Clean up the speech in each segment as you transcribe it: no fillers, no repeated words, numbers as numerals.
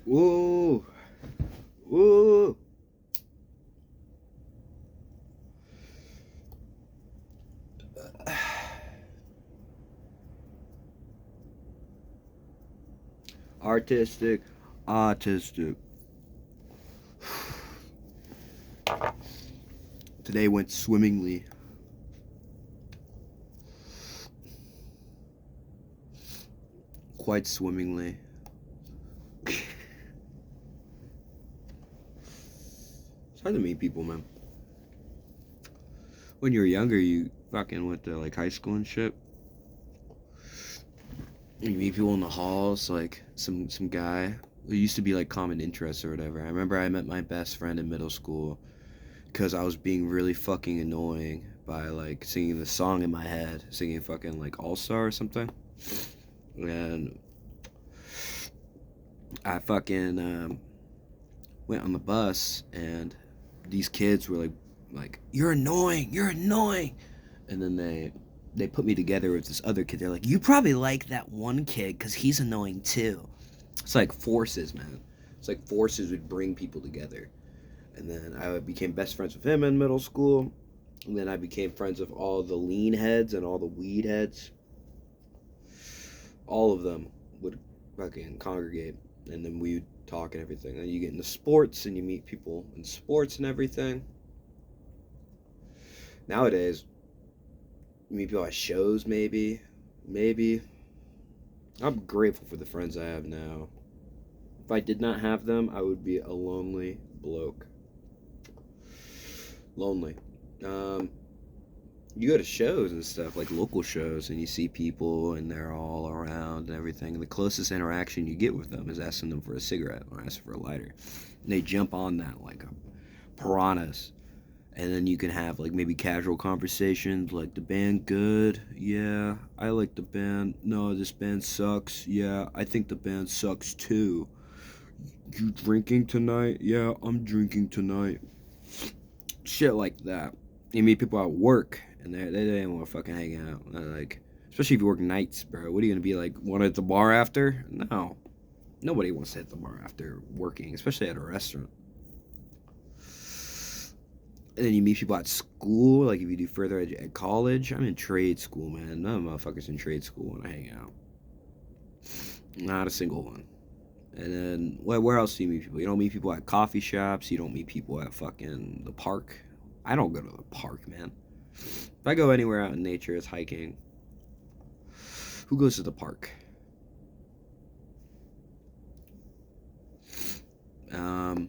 Woo! Woo! Artistic, autistic. Today went swimmingly. Quite swimmingly. It's hard to meet people, man. When you were younger, you fucking went to like high school and shit. You meet people in the halls, like some guy. It used to be like common interests or whatever. I remember I met my best friend in middle school because I was being really fucking annoying by like singing the song in my head, singing fucking like All Star or something. And I fucking went on the bus, and these kids were like you're annoying, you're annoying, and then they put me together with this other kid. They're like, you probably like that one kid because he's annoying too. It's like forces, man. It's like forces would bring people together. And then I became best friends with him in middle school. And then I became friends with all the lean heads and all the weed heads. All of them would fucking congregate. And then we would talk and everything. And you get into sports and you meet people in sports and everything. Nowadays, you meet people at shows, maybe. Maybe. I'm grateful for the friends I have now. If I did not have them, I would be a lonely bloke. Lonely. Um, you go to shows and stuff, like local shows, and you see people and they're all around and everything. And the closest interaction you get with them is asking them for a cigarette or asking for a lighter. And they jump on that like piranhas. And then you can have like maybe casual conversations like, the band good? Yeah, I like the band. No, this band sucks. Yeah, I think the band sucks too. You drinking tonight? Yeah, I'm drinking tonight. Shit like that. You meet people at work, and they don't want to fucking hang out. Like, especially if you work nights, bro. What are you gonna be like? Want to hit the bar after? No, nobody wants to hit the bar after working, especially at a restaurant. And then you meet people at school, like if you do further at college. I'm in trade school, man. None of motherfuckers in trade school want to hang out. Not a single one. And then where else do you meet people? You don't meet people at coffee shops. You don't meet people at fucking the park. I don't go to the park, man. If I go anywhere out in nature, it's hiking. Who goes to the park? Um,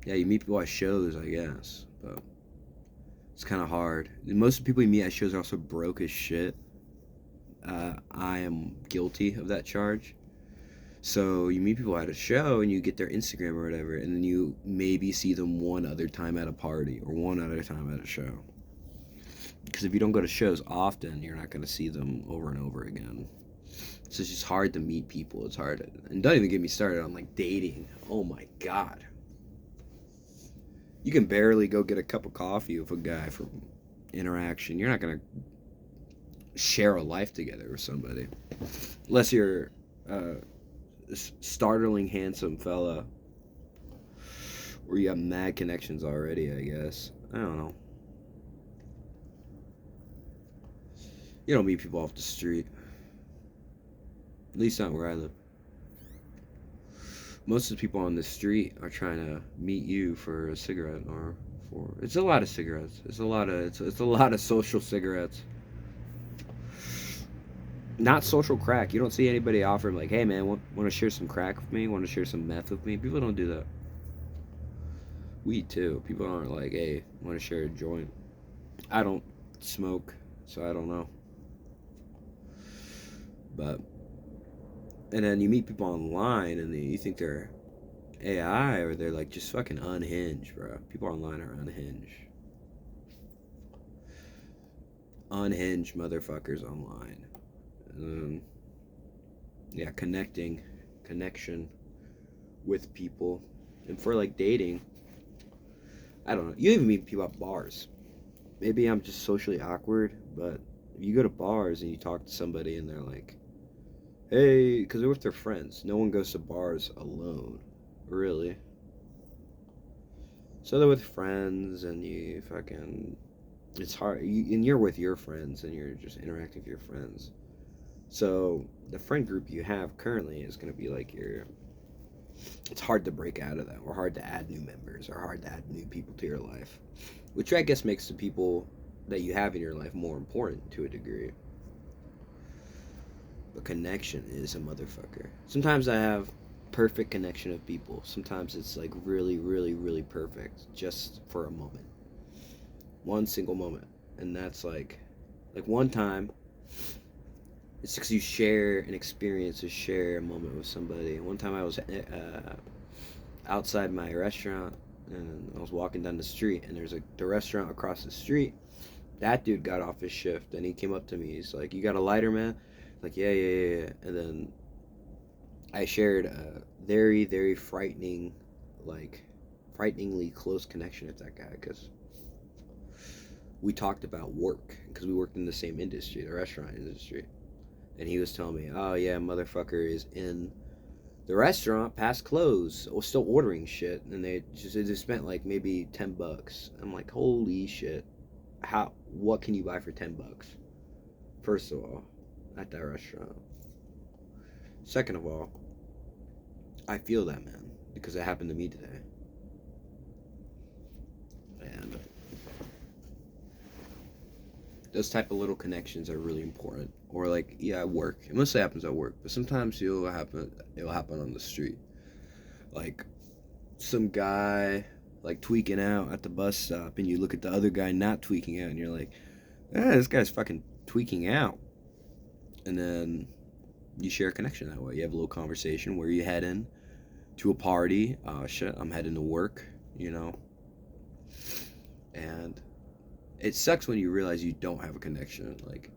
yeah, you meet people at shows, I guess, but it's kind of hard. Most of the people you meet at shows are also broke as shit. I am guilty of that charge. So you meet people at a show and you get their Instagram or whatever, and then you maybe see them one other time at a party or one other time at a show. Because if you don't go to shows often, you're not going to see them over and over again. So it's just hard to meet people. It's hard. And don't even get me started on like dating. Oh my God. You can barely go get a cup of coffee with a guy for interaction. You're not going to share a life together with somebody. Unless you're a startling handsome fella. Or you have mad connections already, I guess. I don't know. You don't meet people off the street. At least not where I live. Most of the people on the street are trying to meet you for a cigarette or for. It's a lot of cigarettes. It's a lot of social cigarettes. Not social crack. You don't see anybody offering like, "Hey man, want to share some crack with me? Want to share some meth with me?" People don't do that. Weed too. People aren't like, "Hey, want to share a joint?" I don't smoke, so I don't know. But and then you meet people online, and you think they're AI or they're like just fucking unhinged, bro. People online are unhinged. Unhinged motherfuckers online. Um, yeah, connection with people, and for like dating, I don't know. You even meet people at bars. Maybe I'm just socially awkward, but if you go to bars and you talk to somebody and they're like, "Hey," because they're with their friends. No one goes to bars alone. really. So they're with friends, and you fucking, it's hard. And you're with your friends, and you're just interacting with your friends. So the friend group you have currently is going to be like your. It's hard to break out of that, or hard to add new members, or hard to add new people to your life, which I guess makes the people that you have in your life more important to a degree. But connection is a motherfucker. Sometimes I have perfect connection of people. Sometimes it's like really, really, really perfect just for a moment. One single moment. And that's like one time it's because you share an experience or share a moment with somebody. One time I was outside my restaurant and I was walking down the street and there's the restaurant across the street. That dude got off his shift and he came up to me. He's like, "You got a lighter, man?" Like, "Yeah, yeah, yeah, yeah." And then I shared a very, very frightening, like, frighteningly close connection with that guy because we talked about work because we worked in the same industry, the restaurant industry. And he was telling me, "Oh yeah, motherfucker is in the restaurant past close, or still ordering shit, and they just spent like maybe $10." I'm like, "Holy shit! How? What can you buy for $10? First of all, at that restaurant. Second of all, I feel that, man, because it happened to me today, and those type of little connections are really important. Or like, yeah, at work. It mostly happens at work, but sometimes it'll happen on the street. Like some guy like tweaking out at the bus stop, and you look at the other guy not tweaking out, and you're like, this guy's fucking tweaking out. And then you share a connection that way. You have a little conversation where you head in to a party. Oh shit, I'm heading to work, you know. And it sucks when you realize you don't have a connection, like,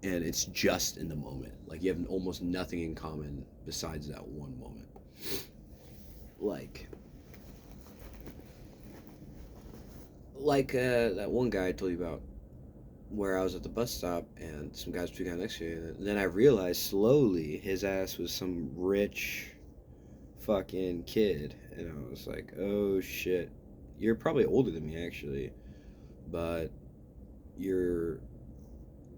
and it's just in the moment. Like you have almost nothing in common besides that one moment. Like, that one guy I told you about, where I was at the bus stop and some guys tweaking out next to me. And then I realized slowly his ass was some rich fucking kid, and I was like, oh shit, you're probably older than me actually, but you're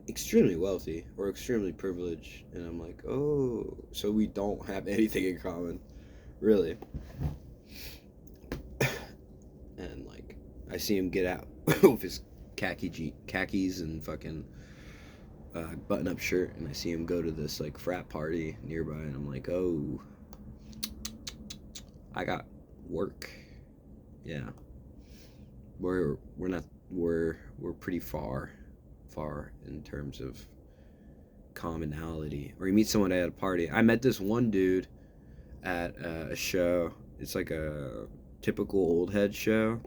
extremely wealthy or extremely privileged. And I'm like, oh, so we don't have anything in common, really. And like, I see him get out with his khakis and fucking button-up shirt, and I see him go to this like frat party nearby, and I'm like, oh, I got work. Yeah, we're not we're pretty far in terms of commonality. Or you meet someone at a party. I met this one dude at a show. It's like a typical old head show,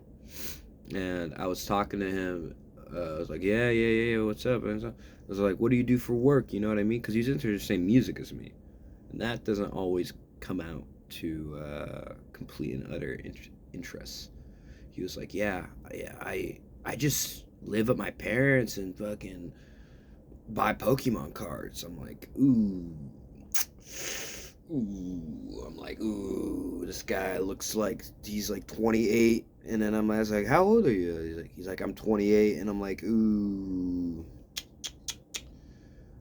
and I was talking to him. I was like, yeah, yeah, yeah, yeah, what's up? And I was like, what do you do for work? You know what I mean? Because he's into the same music as me, and that doesn't always come out to complete and utter interests. He was like, yeah, yeah, I just live with my parents and fucking buy Pokemon cards. I'm like, ooh, ooh. I'm like, ooh, this guy looks like he's like 28. And then I was like, how old are you? He's like, I'm 28. And I'm like, ooh,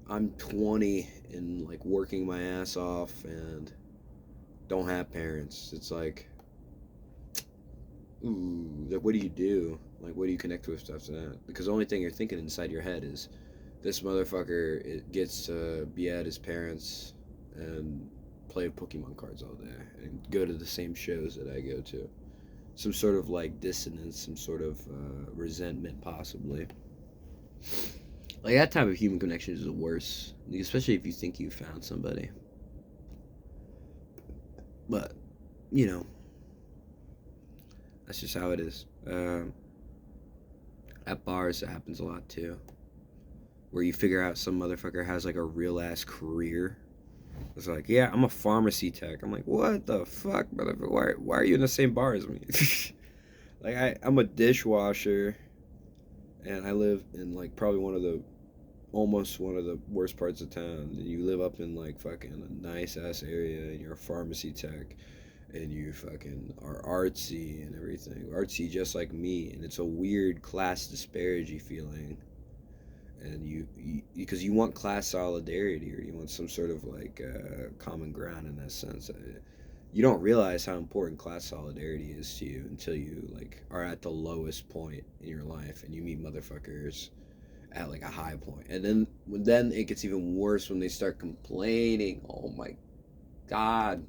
I'm 20 and like working my ass off and don't have parents. It's like, ooh, like, what do you do? Like, what do you connect with after that? Because the only thing you're thinking inside your head is, this motherfucker gets to be at his parents and play Pokemon cards all day and go to the same shows that I go to. Some sort of like dissonance, some sort of resentment, possibly. Like that type of human connection is the worst, especially if you think you found somebody. But you know, that's just how it is. At bars, it happens a lot too, where you figure out some motherfucker has like a real ass career. It's like, yeah, I'm a pharmacy tech. I'm like, what the fuck, motherfucker? Why are you in the same bar as me? Like, I'm a dishwasher, and I live in like probably almost one of the worst parts of town. And you live up in like fucking a nice ass area, and you're a pharmacy tech, and you fucking are artsy and everything. Artsy just like me, and it's a weird class disparity feeling. And because you want class solidarity, or you want some sort of like common ground in that sense. You don't realize how important class solidarity is to you until you like are at the lowest point in your life and you meet motherfuckers at like a high point. And then it gets even worse when they start complaining. Oh my god.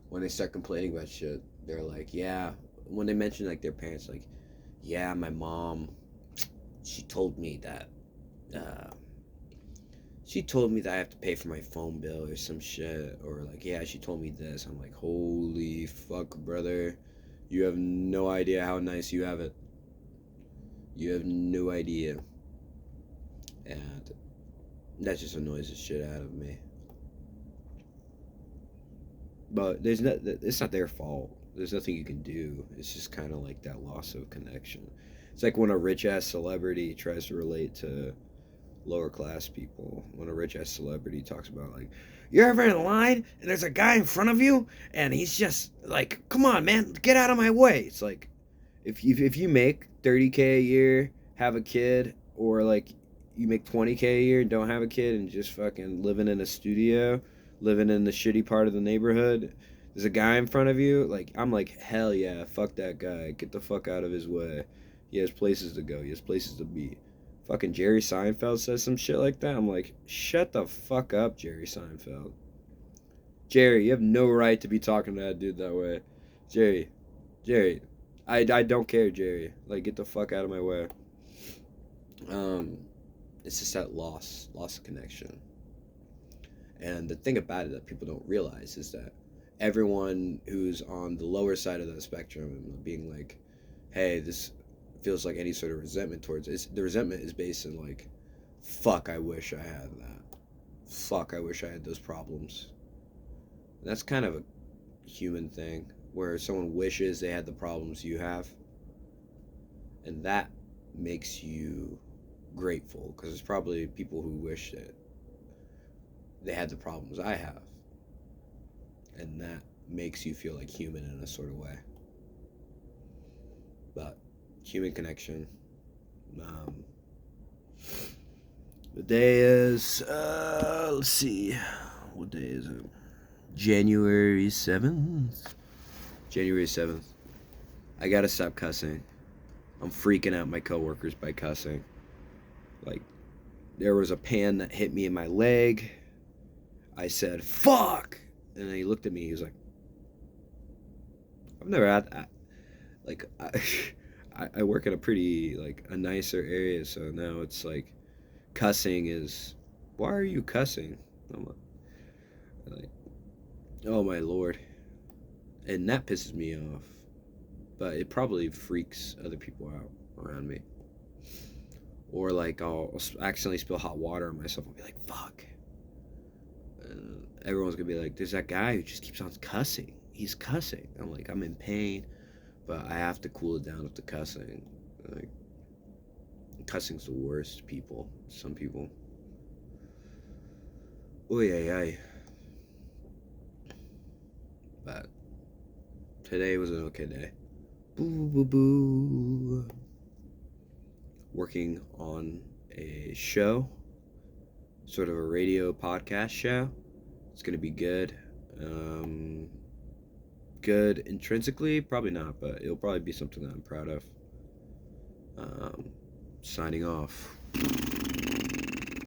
When they start complaining about shit, they're like, yeah, when they mention like their parents, like, yeah, my mom, she told me that uh she told me that I have to pay for my phone bill or some shit, or like, yeah, she told me this. I'm like, holy fuck, brother, you have no idea how nice you have it. You have no idea. And that just annoys the shit out of me. But it's not their fault. There's nothing you can do. It's just kind of like that loss of connection. It's like when a rich ass celebrity tries to relate to lower class people. When a rich ass celebrity talks about like, you're ever in line and there's a guy in front of you and he's just like, come on, man, get out of my way. It's like, if you make 30K a year, have a kid, or like you make 20K a year and don't have a kid and just fucking living in a studio, living in the shitty part of the neighborhood, there's a guy in front of you, like I'm like, hell yeah, fuck that guy, get the fuck out of his way. He has places to go, he has places to be. Fucking Jerry Seinfeld says some shit like that. I'm like, shut the fuck up, Jerry Seinfeld. Jerry, you have no right to be talking to that dude that way. Jerry, Jerry, I don't care, Jerry. Like, get the fuck out of my way. Um, it's just that loss of connection. And the thing about it that people don't realize is that everyone who's on the lower side of the spectrum, being like, hey, this feels like any sort of resentment towards it. The resentment is based in like, fuck, I wish I had that. Fuck, I wish I had those problems. That's kind of a human thing where someone wishes they had the problems you have, and that makes you grateful because there's probably people who wish that they had the problems I have, and that makes you feel like human in a sort of way. But human connection. Um, the day is let's see, what day is it? January 7th. January 7th. I gotta stop cussing. I'm freaking out my coworkers by cussing. Like, there was a pan that hit me in my leg. I said, fuck! And then he looked at me, he was like, I've never had that. Like, I work in a pretty, like, a nicer area, so now it's like, cussing is, why are you cussing? I'm like, oh my lord. And that pisses me off. But it probably freaks other people out around me. Or like I'll accidentally spill hot water on myself and be like, fuck. Everyone's gonna be like, there's that guy who just keeps on cussing. He's cussing. I'm like, I'm in pain, but I have to cool it down with the cussing. Like, cussing's the worst, people. Some people. Oh yeah. But today was an okay day. Boo boo boo. Working on a show, sort of a radio podcast show. It's gonna be good. Good intrinsically, probably not, but it'll probably be something that I'm proud of. Signing off.